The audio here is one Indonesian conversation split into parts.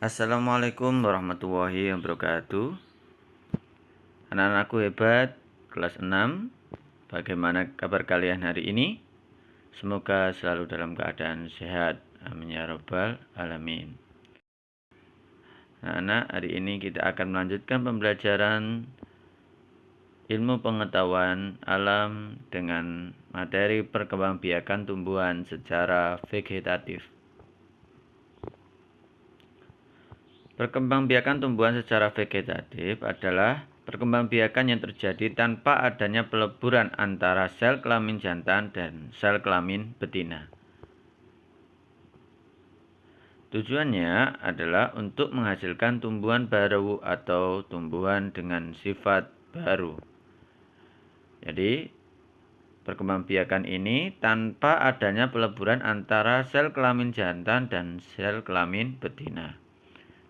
Assalamualaikum warahmatullahi wabarakatuh. Anak-anakku hebat, kelas 6. Bagaimana kabar kalian hari ini? Semoga selalu dalam keadaan sehat. Amin ya rabbal alamin. Anak, hari ini kita akan melanjutkan pembelajaran ilmu pengetahuan alam dengan materi perkembangbiakan tumbuhan secara vegetatif. Perkembangbiakan tumbuhan secara vegetatif adalah perkembangbiakan yang terjadi tanpa adanya peleburan antara sel kelamin jantan dan sel kelamin betina. Tujuannya adalah untuk menghasilkan tumbuhan baru atau tumbuhan dengan sifat baru. Jadi, perkembangbiakan ini tanpa adanya peleburan antara sel kelamin jantan dan sel kelamin betina.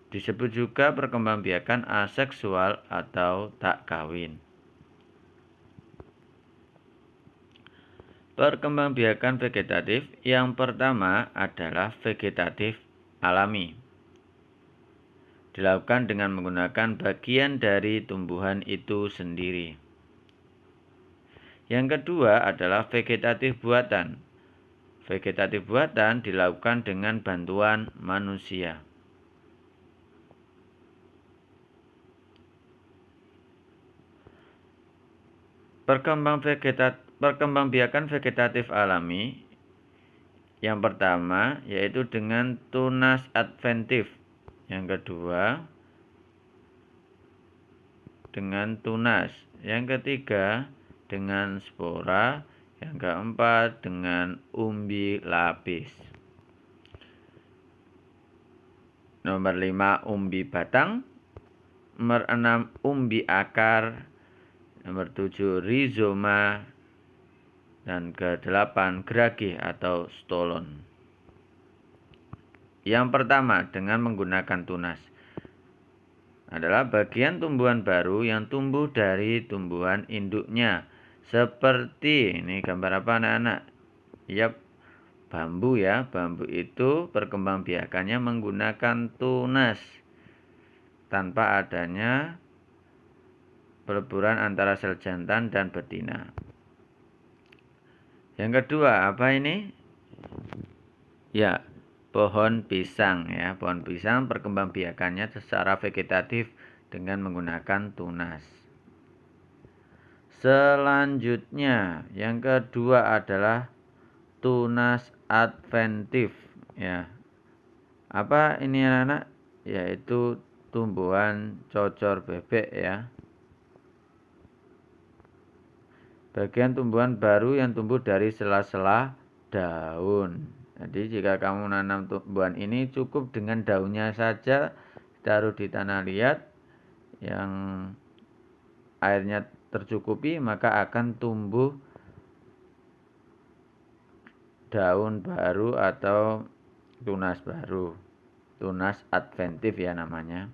Disebut juga perkembangbiakan aseksual atau tak kawin. Perkembangbiakan vegetatif yang pertama adalah vegetatif alami. Dilakukan dengan menggunakan bagian dari tumbuhan itu sendiri. Yang kedua adalah vegetatif buatan. Vegetatif buatan dilakukan dengan bantuan manusia. Perkembangbiakan vegetatif alami yang pertama yaitu dengan tunas adventif. Yang kedua dengan tunas. Yang ketiga dengan spora. Yang keempat dengan umbi lapis. Nomor 5 umbi batang. Nomor 6 umbi akar. Nomor 7 rizoma. Dan ke-8 geragih atau stolon. Yang pertama dengan menggunakan tunas adalah bagian tumbuhan baru yang tumbuh dari tumbuhan induknya. Seperti ini gambar apa anak-anak? Yap, bambu ya. Bambu itu perkembangbiakannya menggunakan tunas tanpa adanya peleburan antara sel jantan dan betina. Yang kedua, apa ini? Ya, pohon pisang ya. Pohon pisang perkembangbiakannya secara vegetatif dengan menggunakan tunas. Selanjutnya, yang kedua adalah tunas adventif ya. Apa ini anak-anak? Yaitu tumbuhan cocor bebek ya. Bagian tumbuhan baru yang tumbuh dari sela-sela daun. Jadi jika kamu nanam tumbuhan ini cukup dengan daunnya saja, taruh di tanah liat yang airnya tercukupi, maka akan tumbuh daun baru atau tunas baru. Tunas adventif ya namanya.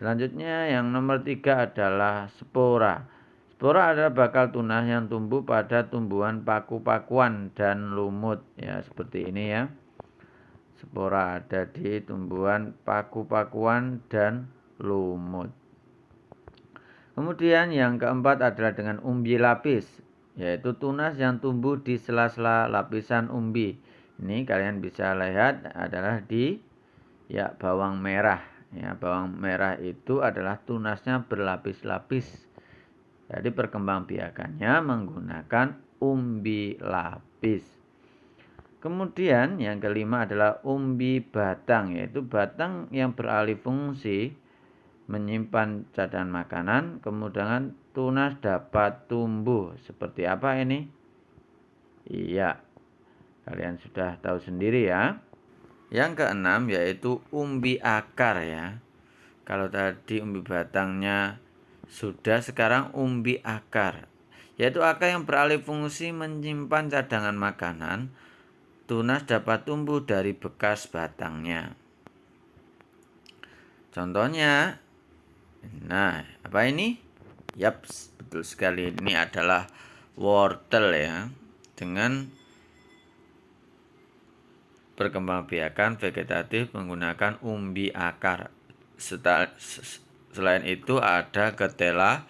Selanjutnya yang nomor 3 adalah spora. Spora adalah bakal tunas yang tumbuh pada tumbuhan paku-pakuan dan lumut ya, seperti ini ya. Spora ada di tumbuhan paku-pakuan dan lumut. Kemudian yang keempat adalah dengan umbi lapis, yaitu tunas yang tumbuh di sela-sela lapisan umbi. Ini kalian bisa lihat adalah di bawang merah. Ya, bawang merah itu adalah tunasnya berlapis-lapis. Jadi perkembangbiakannya menggunakan umbi lapis. Kemudian yang kelima adalah umbi batang, yaitu batang yang beralih fungsi menyimpan cadangan makanan, kemudian tunas dapat tumbuh. Seperti apa ini? Iya, kalian sudah tahu sendiri ya. Yang keenam yaitu umbi akar ya. Kalau tadi umbi batangnya sudah, sekarang umbi akar, yaitu akar yang beralih fungsi menyimpan cadangan makanan. Tunas dapat tumbuh dari bekas batangnya. Contohnya, nah apa ini? Yaps, betul sekali, ini adalah wortel ya, dengan perkembangbiakan vegetatif menggunakan umbi akar. Selain itu ada ketela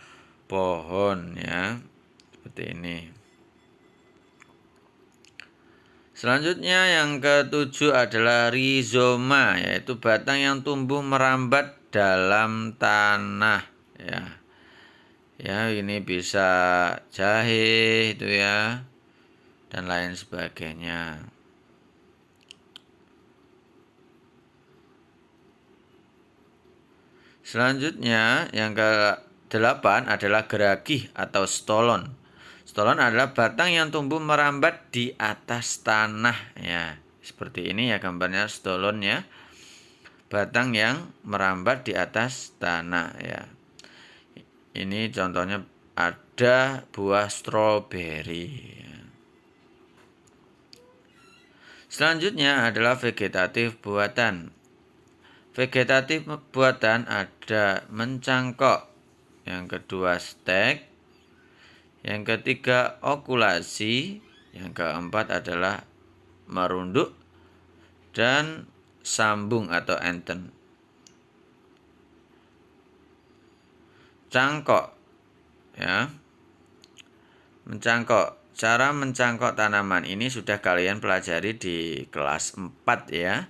pohon ya, seperti ini. Selanjutnya yang ketujuh adalah rizoma, yaitu batang yang tumbuh merambat dalam tanah ya. Ya, ini bisa jahe itu ya, dan lain sebagainya. Selanjutnya yang ke-8 adalah geragih atau stolon. Stolon adalah batang yang tumbuh merambat di atas tanah ya. Seperti ini ya gambarnya stolon ya. Batang yang merambat di atas tanah ya. Ini contohnya ada buah stroberi. Selanjutnya adalah vegetatif buatan. Vegetatif buatan ada mencangkok, yang kedua stek, yang ketiga okulasi, yang keempat adalah merunduk, dan sambung atau enten. Cangkok ya. Mencangkok. Cara mencangkok tanaman ini sudah kalian pelajari di kelas 4 ya.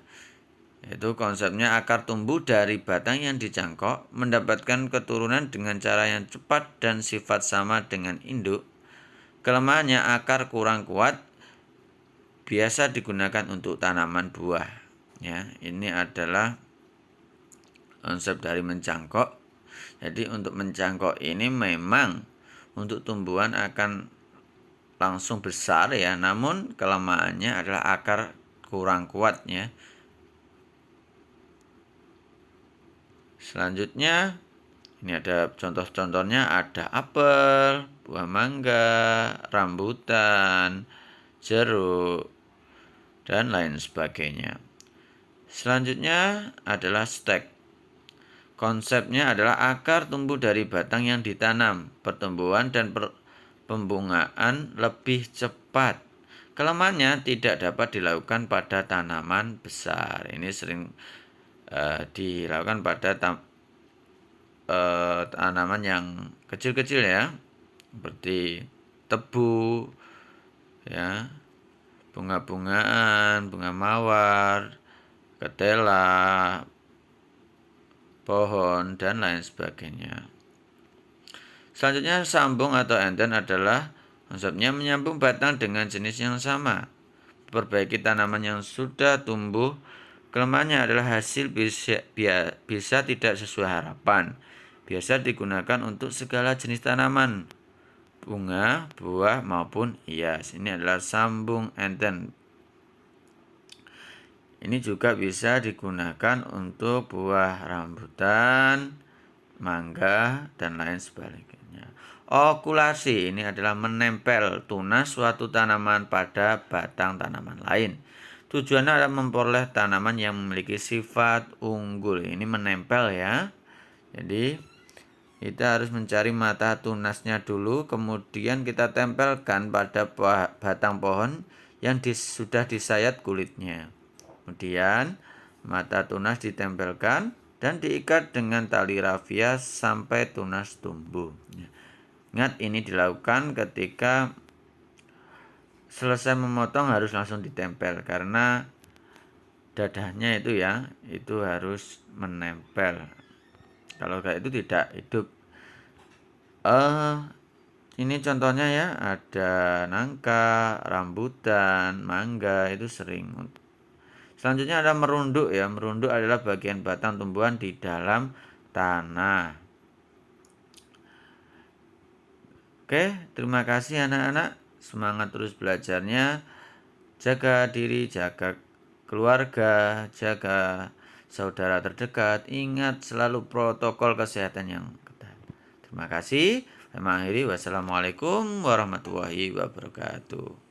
Itu konsepnya akar tumbuh dari batang yang dicangkok, mendapatkan keturunan dengan cara yang cepat dan sifat sama dengan induk. Kelemahannya akar kurang kuat, biasa digunakan untuk tanaman buah. Ya, ini adalah konsep dari mencangkok. Jadi untuk mencangkok ini memang untuk tumbuhan akan langsung besar ya, namun kelemahannya adalah akar kurang kuat ya. Selanjutnya ini ada contoh-contohnya, ada apel, buah mangga, rambutan, jeruk, dan lain sebagainya. Selanjutnya adalah stek. Konsepnya adalah akar tumbuh dari batang yang ditanam, pertumbuhan dan pembungaan lebih cepat. Kelemahannya tidak dapat dilakukan pada tanaman besar. Ini sering dilakukan pada tanaman yang kecil-kecil ya, seperti tebu ya, bunga-bungaan, bunga mawar, ketela, pohon, dan lain sebagainya. Selanjutnya sambung atau enten adalah konsepnya menyambung batang dengan jenis yang sama, perbaiki tanaman yang sudah tumbuh. Kelemahannya adalah hasil bisa tidak sesuai harapan. Biasa digunakan untuk segala jenis tanaman, bunga, buah, maupun hias. Ini adalah sambung enten. Ini juga bisa digunakan untuk buah rambutan, mangga, dan lain sebagainya. Okulasi ini adalah menempel tunas suatu tanaman pada batang tanaman lain. Tujuannya adalah memperoleh tanaman yang memiliki sifat unggul. Ini menempel ya. Jadi kita harus mencari mata tunasnya dulu, kemudian kita tempelkan pada batang pohon yang sudah disayat kulitnya. Kemudian mata tunas ditempelkan dan diikat dengan tali rafia sampai tunas tumbuh. Ingat, ini dilakukan ketika selesai memotong harus langsung ditempel, karena dadahnya itu ya, itu harus menempel. Kalau kayak itu tidak hidup. Ini contohnya ya, ada nangka, rambutan, mangga, itu sering. Selanjutnya ada merunduk ya. Merunduk adalah bagian batang tumbuhan di dalam tanah. Oke, terima kasih anak-anak. Semangat terus belajarnya. Jaga diri, jaga keluarga, jaga saudara terdekat. Ingat selalu protokol kesehatan yang ketat. Terima kasih. Saya mengakhiri. Wassalamualaikum warahmatullahi wabarakatuh.